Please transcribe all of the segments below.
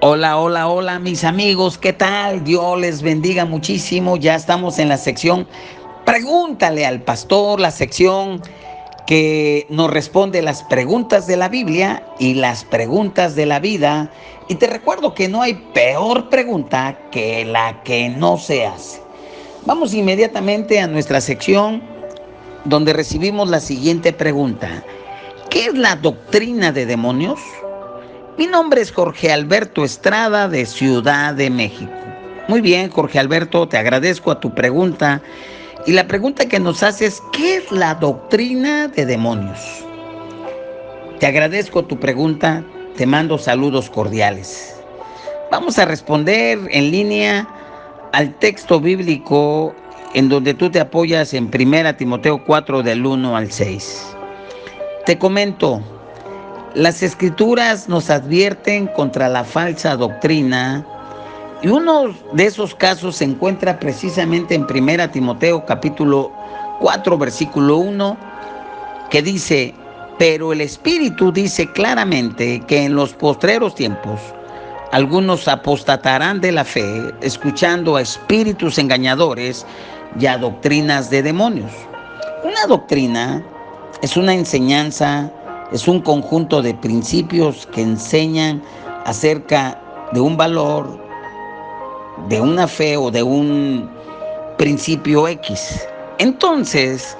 Hola, hola, hola mis amigos, ¿qué tal? Dios les bendiga muchísimo. Ya estamos en la sección Pregúntale al Pastor, la sección que nos responde las preguntas de la Biblia y las preguntas de la vida. Y te recuerdo que no hay peor pregunta que la que no se hace. Vamos inmediatamente a nuestra sección donde recibimos la siguiente pregunta. ¿Qué es la doctrina de demonios? Mi nombre es Jorge Alberto Estrada de Ciudad de México. Muy bien, Jorge Alberto, te agradezco a tu pregunta. Y la pregunta que nos haces, ¿qué es la doctrina de demonios? Te agradezco tu pregunta, te mando saludos cordiales. Vamos a responder en línea al texto bíblico en donde tú te apoyas en 1 Timoteo 4 del 1 al 6. Te comento. Las Escrituras nos advierten contra la falsa doctrina y uno de esos casos se encuentra precisamente en 1 Timoteo capítulo 4 versículo 1 que dice: pero el Espíritu dice claramente que en los postreros tiempos algunos apostatarán de la fe, escuchando a espíritus engañadores y a doctrinas de demonios. Una doctrina es una enseñanza, es un conjunto de principios que enseñan acerca de un valor, de una fe o de un principio X. Entonces,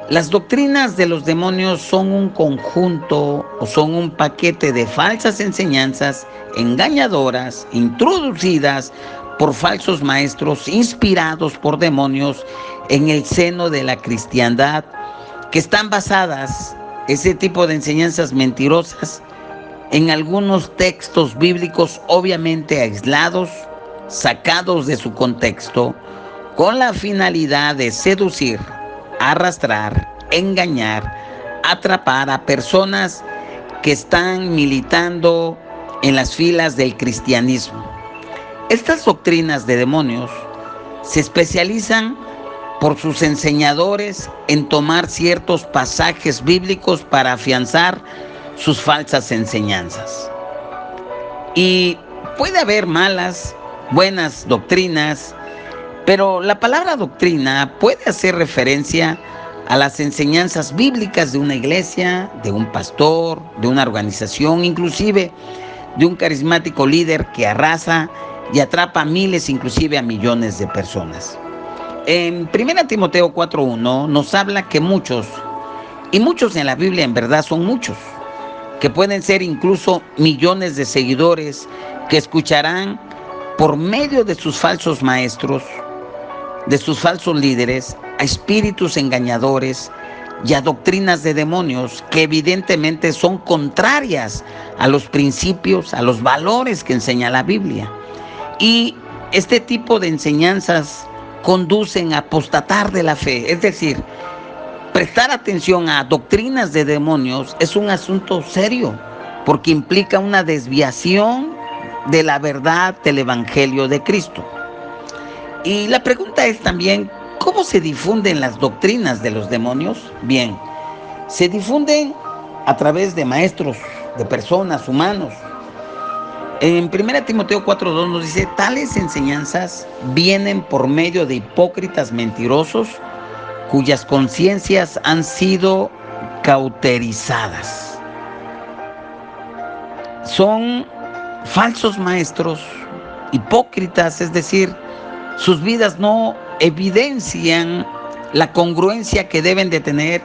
las doctrinas de los demonios son un conjunto o son un paquete de falsas enseñanzas engañadoras, introducidas por falsos maestros, inspirados por demonios en el seno de la cristiandad, que están basadas, ese tipo de enseñanzas mentirosas, en algunos textos bíblicos obviamente aislados, sacados de su contexto, con la finalidad de seducir, arrastrar, engañar, atrapar a personas que están militando en las filas del cristianismo. Estas doctrinas de demonios se especializan por sus enseñadores en tomar ciertos pasajes bíblicos para afianzar sus falsas enseñanzas. Y puede haber malas, buenas doctrinas, pero la palabra doctrina puede hacer referencia a las enseñanzas bíblicas de una iglesia, de un pastor, de una organización, inclusive de un carismático líder que arrasa y atrapa a miles, inclusive a millones de personas. En 1 Timoteo 4:1 nos habla que muchos, y muchos en la Biblia en verdad son muchos, que pueden ser incluso millones de seguidores que escucharán por medio de sus falsos maestros, de sus falsos líderes, a espíritus engañadores y a doctrinas de demonios que evidentemente son contrarias a los principios, a los valores que enseña la Biblia. Y este tipo de enseñanzas conducen a apostatar de la fe. Es decir, prestar atención a doctrinas de demonios es un asunto serio, porque implica una desviación de la verdad del Evangelio de Cristo. Y la pregunta es también, ¿cómo se difunden las doctrinas de los demonios? Bien, se difunden a través de maestros, de personas, humanos. En 1 Timoteo 4:2 nos dice: tales enseñanzas vienen por medio de hipócritas mentirosos cuyas conciencias han sido cauterizadas. Son falsos maestros, hipócritas, es decir, sus vidas no evidencian la congruencia que deben de tener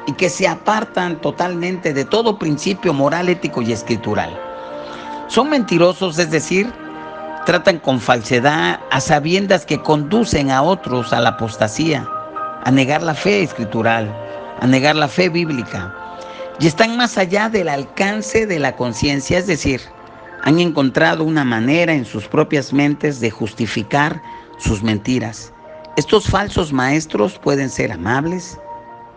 y que se apartan totalmente de todo principio moral, ético y escritural. Son mentirosos, es decir, tratan con falsedad a sabiendas que conducen a otros a la apostasía, a negar la fe escritural, a negar la fe bíblica, y están más allá del alcance de la conciencia, es decir, han encontrado una manera en sus propias mentes de justificar sus mentiras. Estos falsos maestros pueden ser amables,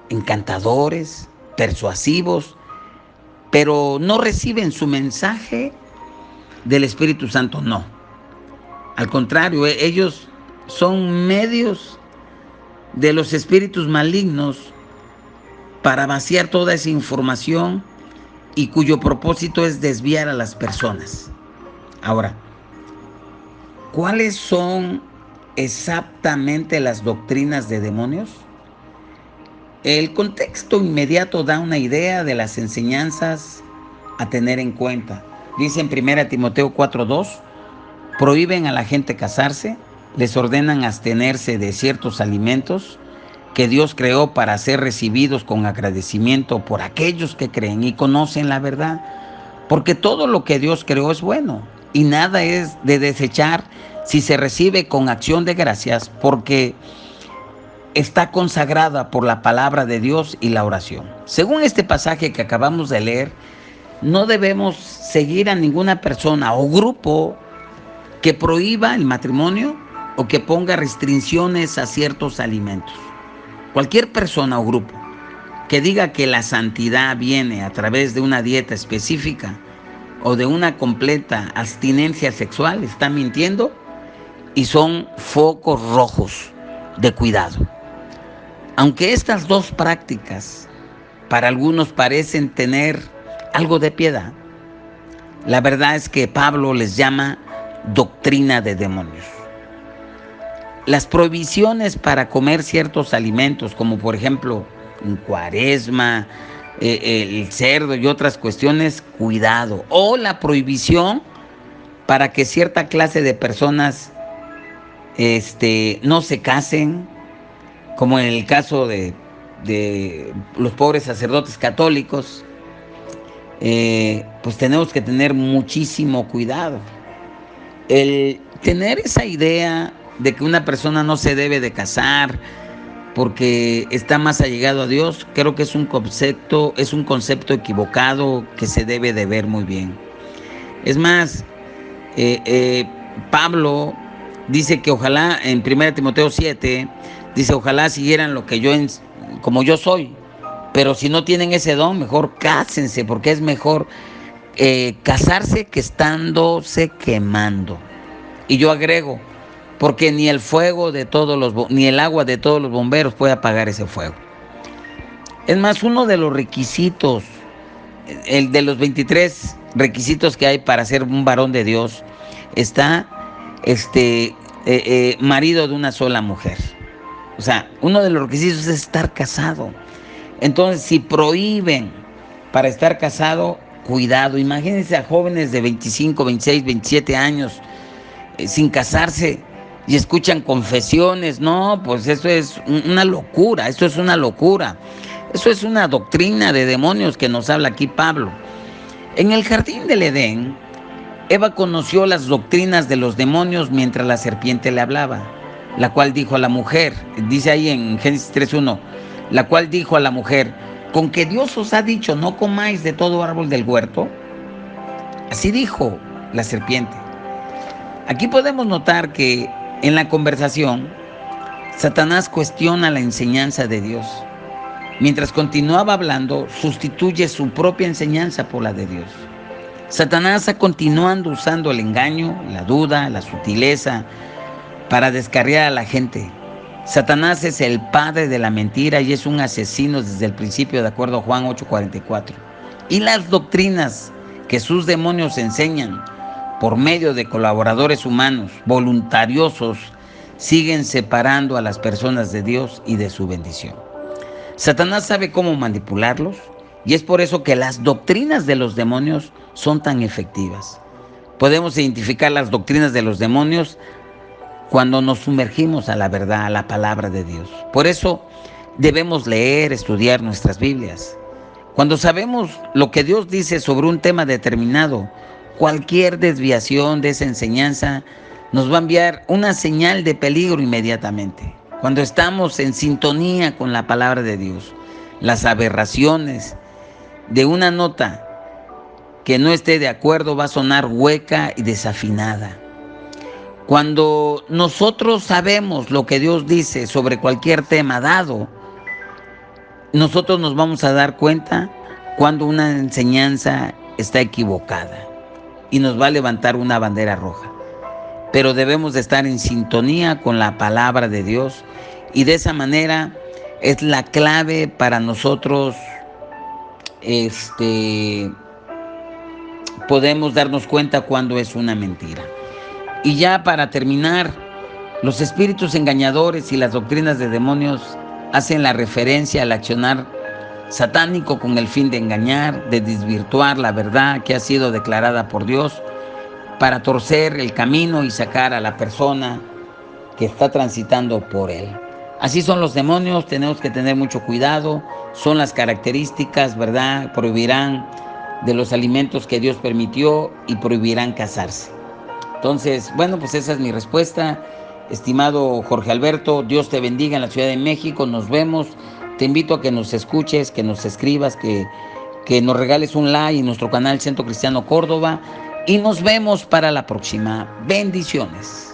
encantadores, persuasivos, pero no reciben su mensaje del Espíritu Santo, no. Al contrario, ellos son medios de los espíritus malignos para vaciar toda esa información y cuyo propósito es desviar a las personas. Ahora, ¿cuáles son exactamente las doctrinas de demonios? El contexto inmediato da una idea de las enseñanzas a tener en cuenta. Dice en 1 Timoteo 4:2, prohíben a la gente casarse, les ordenan abstenerse de ciertos alimentos que Dios creó para ser recibidos con agradecimiento por aquellos que creen y conocen la verdad, porque todo lo que Dios creó es bueno y nada es de desechar si se recibe con acción de gracias, porque está consagrada por la palabra de Dios y la oración. Según este pasaje que acabamos de leer, no debemos seguir a ninguna persona o grupo que prohíba el matrimonio o que ponga restricciones a ciertos alimentos. Cualquier persona o grupo que diga que la santidad viene a través de una dieta específica o de una completa abstinencia sexual está mintiendo y son focos rojos de cuidado. Aunque estas dos prácticas para algunos parecen tener algo de piedad, la verdad es que Pablo les llama doctrina de demonios. Las prohibiciones para comer ciertos alimentos, como por ejemplo en Cuaresma, el cerdo y otras cuestiones, cuidado. O la prohibición para que cierta clase de personas no se casen, como en el caso de los pobres sacerdotes católicos. Pues tenemos que tener muchísimo cuidado. El tener esa idea de que una persona no se debe de casar porque está más allegado a Dios, creo que es un concepto equivocado que se debe de ver muy bien. Es más, Pablo dice que ojalá, en 1 Timoteo 7, dice, ojalá siguieran lo que como yo soy, pero si no tienen ese don, mejor cásense, porque es mejor casarse que estándose quemando. Y yo agrego, porque ni el fuego de ni el agua de todos los bomberos puede apagar ese fuego. Es más, uno de los requisitos, el de los 23 requisitos que hay para ser un varón de Dios, está marido de una sola mujer. O sea, uno de los requisitos es estar casado. Entonces, si prohíben para estar casado, cuidado. Imagínense a jóvenes de 25, 26, 27 años sin casarse y escuchan confesiones. No, pues eso es una locura, eso es una locura. Eso es una doctrina de demonios que nos habla aquí Pablo. En el jardín del Edén, Eva conoció las doctrinas de los demonios mientras la serpiente le hablaba, la cual dijo a la mujer, dice ahí en Génesis 3:1, la cual dijo a la mujer, ¿con que Dios os ha dicho no comáis de todo árbol del huerto? Así dijo la serpiente. Aquí podemos notar que en la conversación, Satanás cuestiona la enseñanza de Dios. Mientras continuaba hablando, sustituye su propia enseñanza por la de Dios. Satanás está continuando usando el engaño, la duda, la sutileza para descarriar a la gente. Satanás es el padre de la mentira y es un asesino desde el principio, de acuerdo a Juan 8:44. Y las doctrinas que sus demonios enseñan por medio de colaboradores humanos, voluntariosos, siguen separando a las personas de Dios y de su bendición. Satanás sabe cómo manipularlos y es por eso que las doctrinas de los demonios son tan efectivas. Podemos identificar las doctrinas de los demonios cuando nos sumergimos a la verdad, a la palabra de Dios. Por eso debemos leer, estudiar nuestras Biblias. Cuando sabemos lo que Dios dice sobre un tema determinado, cualquier desviación de esa enseñanza nos va a enviar una señal de peligro inmediatamente. Cuando estamos en sintonía con la palabra de Dios, las aberraciones de una nota que no esté de acuerdo va a sonar hueca y desafinada. Cuando nosotros sabemos lo que Dios dice sobre cualquier tema dado, nosotros nos vamos a dar cuenta cuando una enseñanza está equivocada y nos va a levantar una bandera roja. Pero debemos de estar en sintonía con la palabra de Dios y de esa manera es la clave para nosotros podemos darnos cuenta cuando es una mentira. Y ya para terminar, los espíritus engañadores y las doctrinas de demonios hacen la referencia al accionar satánico con el fin de engañar, de desvirtuar la verdad que ha sido declarada por Dios, para torcer el camino y sacar a la persona que está transitando por él. Así son los demonios, tenemos que tener mucho cuidado, son las características, ¿verdad? Prohibirán de los alimentos que Dios permitió y prohibirán casarse. Entonces, bueno, pues esa es mi respuesta. Estimado Jorge Alberto, Dios te bendiga en la Ciudad de México, nos vemos. Te invito a que nos escuches, que nos escribas, que nos regales un like en nuestro canal Centro Cristiano Córdoba y nos vemos para la próxima. Bendiciones.